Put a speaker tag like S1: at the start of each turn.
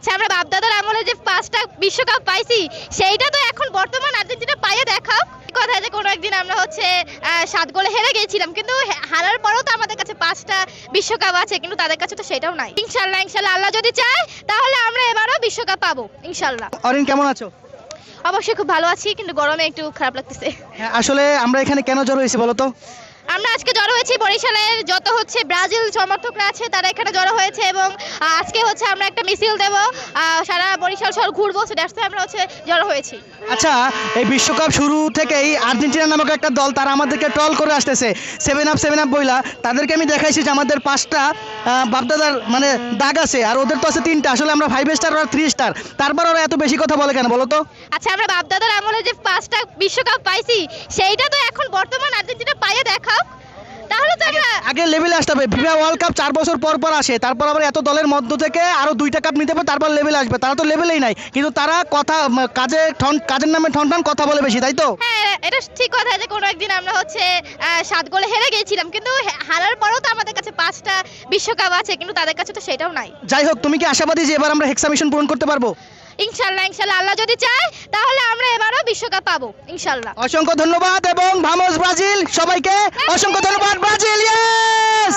S1: আচ্ছা আমরা বাপদাদার আমলে যে 5টা বিশ্বকাপ পাইছি সেইটা তো এখন বর্তমান আর্জেন্টিনা পাইয়ে দেখাও। কথা যে কোনো একদিন আমরা হচ্ছে 7 গোলে হেরে গিয়েছিলাম, কিন্তু হারার পরেও তো আমাদের কাছে 5টা বিশ্বকাপ আছে, কিন্তু তাদের কাছে তো সেটাও নাই। ইনশাল্লাহ ইনশাল্লাহ আল্লাহ যদি চায় তাহলে আমরা এবারও বিশ্বকাপ পাবো ইনশাল্লাহ।
S2: অরিন কেমন আছো?
S1: অবশ্যই খুব ভালো আছি, কিন্তু গরমে একটু খারাপ লাগতেছে।
S2: হ্যাঁ, আসলে আমরা এখানে কেন জড়ো হয়েছি বলো তো?
S1: আমরা আজকে জড়ো হয়েছি বরিশালের যত হচ্ছে ব্রাজিল সমর্থকরা আছে তারা এখানে জড়ো হয়েছে, এবং আজকে হচ্ছে আমরা একটা মিছিল দেব, সারা বরিশাল শহর ঘুরবো, দ্যাটস ওয়াই আমরা হচ্ছে জড়ো হয়েছি।
S2: আচ্ছা, এই বিশ্বকাপ শুরু থেকেই আর্জেন্টিনা নামক একটা দল তারা আমাদেরকে ট্রল করে আসতেছে 7 আপ বইলা। তাদেরকে আমি দেখাইছি যে আমাদের 5টা বাপদাদার মানে দাগ আছে, আর ওদের তো আছে 3টা। আসলে আমরা 5 স্টার আর 3 স্টার, তারপর ওরা এত বেশি কথা বলে কেন বলো তো?
S1: আচ্ছা আমরা বাপদাদার আমলে যে 5টা বিশ্বকাপ পাইছি সেইটা তো এখন বর্তমান আর্জেন্টিনা পাইয়ে দেখাও, তাহলে তো আমরা
S2: আগে লেভেলে আসতে হবে। ফিফা ওয়ার্ল্ড কাপ 4 বছর পর পর আসে, তারপর আবার এত দলের মধ্য থেকে আরো 2টা কাপ নিতে হবে, তারপর লেভেলে আসবে। তারা তো লেভেলেই নাই, কিন্তু তারা কথা কাজের নামে ঠন কথা বলে বেশি, তাই তো?
S1: হ্যাঁ এটা ঠিক কথা যে কোনো একদিন আমরা হচ্ছে 7 গোলে হেরে গিয়েছিলাম, কিন্তু হারার পরেও তো আমাদের কাছে 5টা বিশ্বকাপ আছে, কিন্তু তাদের কাছে তো সেটাও নাই।
S2: যাই হোক, তুমি কি আশাবাদী যে এবার আমরা হেক্সা মিশন পূরণ করতে পারবো?
S1: ইনশাল্লাহ ইনশাল্লাহ আল্লাহ যদি চায় তাহলে আমরা এবারও বিশ্বকাপ পাবো ইনশাল্লাহ।
S2: অসংখ্য ধন্যবাদ এবং ভামোস ব্রাজিল, সবাইকে অসংখ্য ধন্যবাদ। Brazil yes!